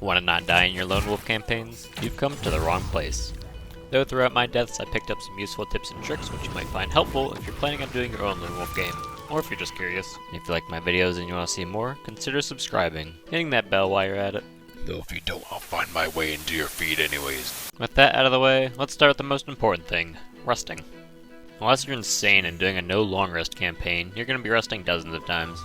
Want to not die in your Lone Wolf campaigns? You've come to the wrong place. Though throughout my deaths I picked up some useful tips and tricks which you might find helpful if you're planning on doing your own Lone Wolf game, or if you're just curious. If you like my videos and you want to see more, consider subscribing, hitting that bell while you're at it. Though if you don't, I'll find my way into your feed anyways. With that out of the way, let's start with the most important thing, resting. Unless you're insane and doing a no long rest campaign, you're going to be resting dozens of times.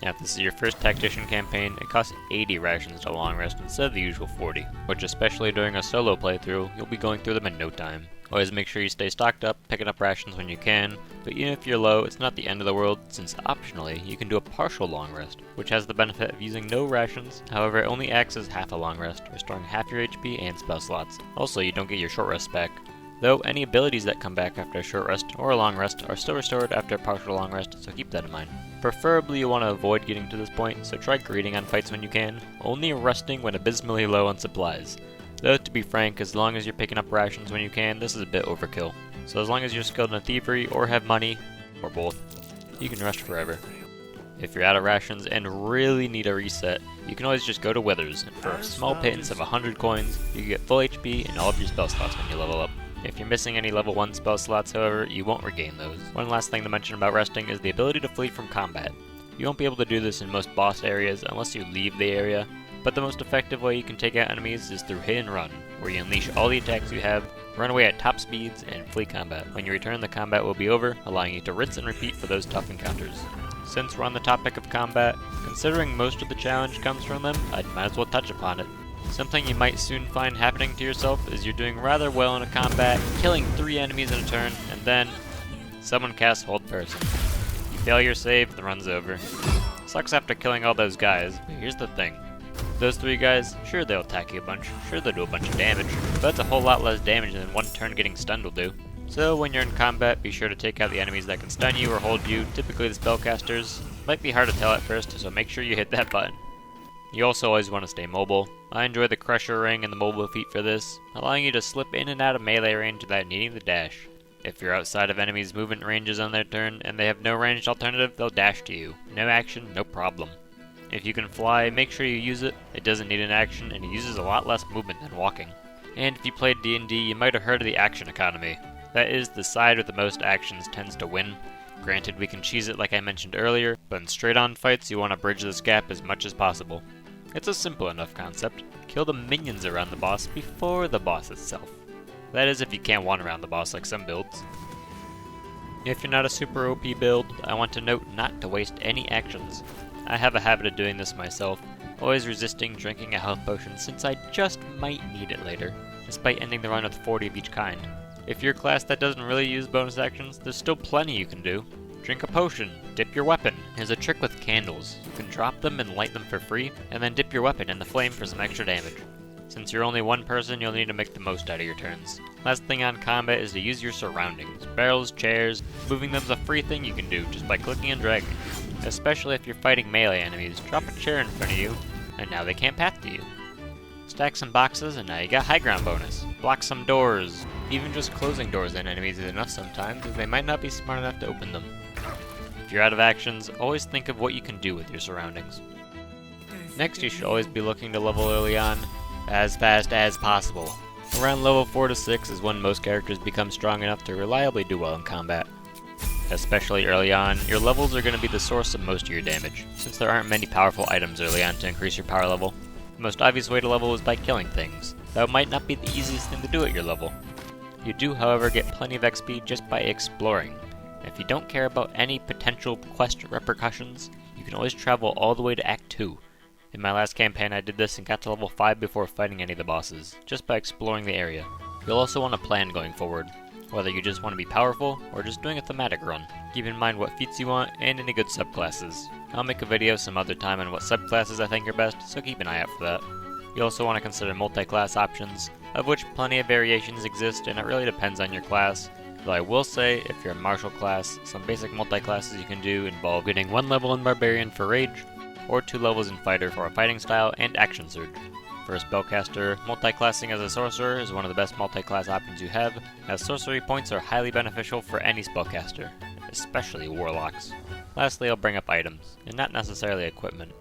Now if this is your first Tactician campaign, it costs 80 rations to long rest instead of the usual 40, which especially during a solo playthrough, you'll be going through them in no time. Always make sure you stay stocked up, picking up rations when you can, but even if you're low, it's not the end of the world, since optionally, you can do a partial long rest, which has the benefit of using no rations, however it only acts as half a long rest, restoring half your HP and spell slots. Also, you don't get your short rest back. Though, any abilities that come back after a short rest or a long rest are still restored after a partial long rest, so keep that in mind. Preferably you want to avoid getting to this point, so try greeting on fights when you can, only resting when abysmally low on supplies. Though to be frank, as long as you're picking up rations when you can, this is a bit overkill. So as long as you're skilled in thievery or have money, or both, you can rest forever. If you're out of rations and really need a reset, you can always just go to Withers, and for a small pittance of 100 coins, you can get full HP and all of your spell slots when you level up. If you're missing any level 1 spell slots, however, you won't regain those. One last thing to mention about resting is the ability to flee from combat. You won't be able to do this in most boss areas unless you leave the area, but the most effective way you can take out enemies is through hit and run, where you unleash all the attacks you have, run away at top speeds, and flee combat. When you return, the combat will be over, allowing you to rinse and repeat for those tough encounters. Since we're on the topic of combat, considering most of the challenge comes from them, I might as well touch upon it. Something you might soon find happening to yourself is you're doing rather well in a combat, killing 3 enemies in a turn, and then someone casts Hold Person. You fail your save, the run's over. Sucks after killing all those guys, but here's the thing. Those 3 guys, sure they'll attack you a bunch, sure they'll do a bunch of damage, but that's a whole lot less damage than one turn getting stunned will do. So when you're in combat, be sure to take out the enemies that can stun you or hold you, typically the spellcasters. Might be hard to tell at first, so make sure you hit that button. You also always want to stay mobile. I enjoy the Crusher Ring and the mobile feat for this, allowing you to slip in and out of melee range without needing the dash. If you're outside of enemies' movement ranges on their turn, and they have no ranged alternative, they'll dash to you. No action, no problem. If you can fly, make sure you use it. It doesn't need an action, and it uses a lot less movement than walking. And if you played D&D, you might have heard of the action economy. That is, the side with the most actions tends to win. Granted, we can cheese it like I mentioned earlier, but in straight-on fights, you want to bridge this gap as much as possible. It's a simple enough concept. Kill the minions around the boss before the boss itself. That is if you can't one around the boss like some builds. If you're not a super OP build, I want to note not to waste any actions. I have a habit of doing this myself, always resisting drinking a health potion since I just might need it later, despite ending the run with 40 of each kind. If you're a class that doesn't really use bonus actions, there's still plenty you can do. Drink a potion, dip your weapon. There's a trick with candles. You can drop them and light them for free, and then dip your weapon in the flame for some extra damage. Since you're only one person, you'll need to make the most out of your turns. Last thing on combat is to use your surroundings. Barrels, chairs, moving them's a free thing you can do just by clicking and dragging. Especially if you're fighting melee enemies, drop a chair in front of you, and now they can't path to you. Stack some boxes, and now you got high ground bonus. Block some doors. Even just closing doors on enemies is enough sometimes, as they might not be smart enough to open them. If you're out of actions, always think of what you can do with your surroundings. Next, you should always be looking to level early on, as fast as possible. Around level 4 to 6 is when most characters become strong enough to reliably do well in combat. Especially early on, your levels are going to be the source of most of your damage, since there aren't many powerful items early on to increase your power level. The most obvious way to level is by killing things, though it might not be the easiest thing to do at your level. You do, however, get plenty of XP just by exploring. If you don't care about any potential quest repercussions, you can always travel all the way to Act 2. In my last campaign I did this and got to level 5 before fighting any of the bosses, just by exploring the area. You'll also want to plan going forward, whether you just want to be powerful or just doing a thematic run. Keep in mind what feats you want and any good subclasses. I'll make a video some other time on what subclasses I think are best, so keep an eye out for that. You also want to consider multi-class options, of which plenty of variations exist and it really depends on your class. Though I will say, if you're a martial class, some basic multi-classes you can do involve getting 1 level in Barbarian for Rage, or 2 levels in Fighter for a fighting style and Action Surge. For a spellcaster, multi-classing as a sorcerer is one of the best multi-class options you have, as sorcery points are highly beneficial for any spellcaster, especially warlocks. Lastly, I'll bring up items, and not necessarily equipment.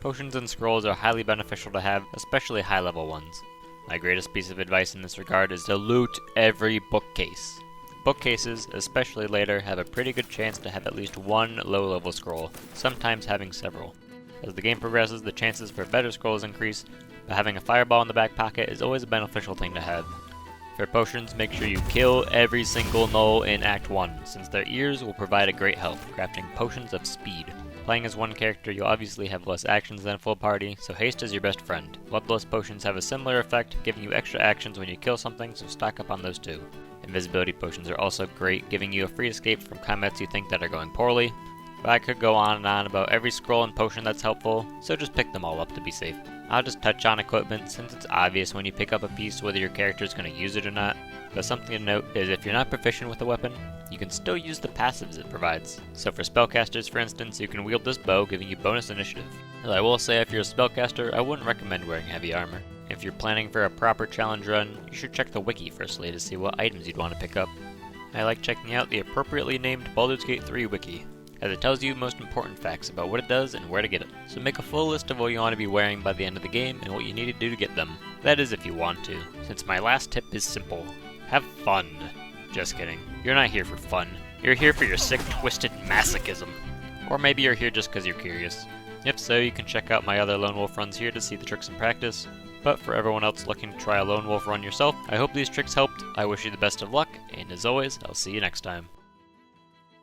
Potions and scrolls are highly beneficial to have, especially high level ones. My greatest piece of advice in this regard is to loot every bookcase. Bookcases, especially later, have a pretty good chance to have at least one low level scroll, sometimes having several. As the game progresses, the chances for better scrolls increase, but having a fireball in the back pocket is always a beneficial thing to have. For potions, make sure you kill every single gnoll in Act 1, since their ears will provide a great help, crafting potions of speed. Playing as one character, you'll obviously have less actions than a full party, so haste is your best friend. Bloodlust potions have a similar effect, giving you extra actions when you kill something, so stock up on those too. Invisibility potions are also great, giving you a free escape from combats you think that are going poorly. But I could go on and on about every scroll and potion that's helpful, so just pick them all up to be safe. I'll just touch on equipment, since it's obvious when you pick up a piece whether your character is going to use it or not. But something to note is if you're not proficient with a weapon, you can still use the passives it provides. So for spellcasters, for instance, you can wield this bow, giving you bonus initiative. Though I will say if you're a spellcaster, I wouldn't recommend wearing heavy armor. If you're planning for a proper challenge run, you should check the wiki firstly to see what items you'd want to pick up. I like checking out the appropriately named Baldur's Gate 3 wiki, as it tells you most important facts about what it does and where to get it. So make a full list of what you want to be wearing by the end of the game and what you need to do to get them. That is if you want to, since my last tip is simple. Have fun. Just kidding. You're not here for fun. You're here for your sick, twisted masochism. Or maybe you're here just because you're curious. If so, you can check out my other Lone Wolf runs here to see the tricks in practice. But for everyone else looking to try a Lone Wolf run yourself, I hope these tricks helped. I wish you the best of luck, and as always, I'll see you next time.